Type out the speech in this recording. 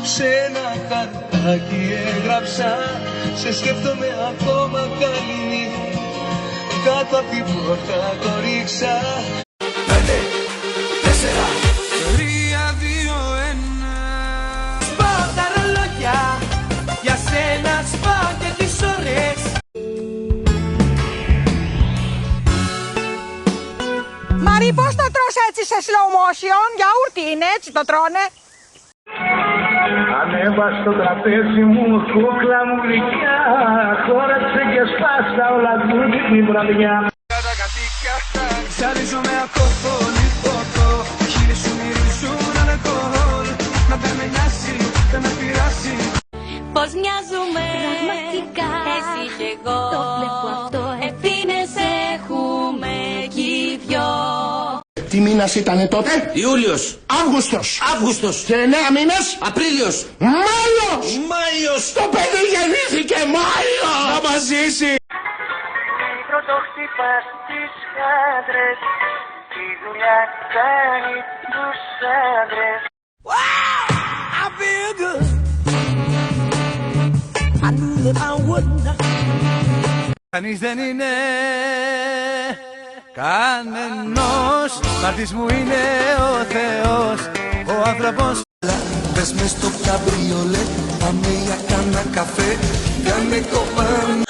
σε ένα χαρτάκι έγραψα, σε σκέφτομαι ακόμα καληνύχτα, κάτω απ' την πόρτα το ρίξα. 5, 4, 3, 2, 1. Σπάω τα ρολόγια, για σένα σπάω και τις ώρες. Μαρή, πώς το τρως έτσι σε slow motion? Γιαούρτι είναι, έτσι το τρώνε. Ανέβα στο τραπέζι μου, κούκλα μου γλυκιά, χόρεψε και σπάστα όλα του την βραδιά. Ζαλίζομαι από πολύ ποτό, χείλη σου μυρίζουν αλκοόλ. Να δεν με νοιάσει, δεν με πειράσει. Πώς μοιάζουμε πραγματικά, εσύ κι εγώ. Το βλέπω αυτό, ευθύνες έχουμε κι οι δυο. Τι μήνας ήτανε τότε? Ιούλιος. Αύγουστος. Και 9 μήνες? Απρίλιος. Μάιος. Το παιδί γεννήθηκε Μάιο. Να μας ζήσει. Πρώτο χτυπάς τις χάντρες, τη δουλειά κάνει τους άντρες. I feel good. I knew that I wouldn't. Κανείς δεν είναι κανενός, μάρτης μου είναι ο Θεός, ο άνθρωπος. Πες μες στο καμπριολέ, πάμε για κάνα καφέ, κάνε κοπάνε.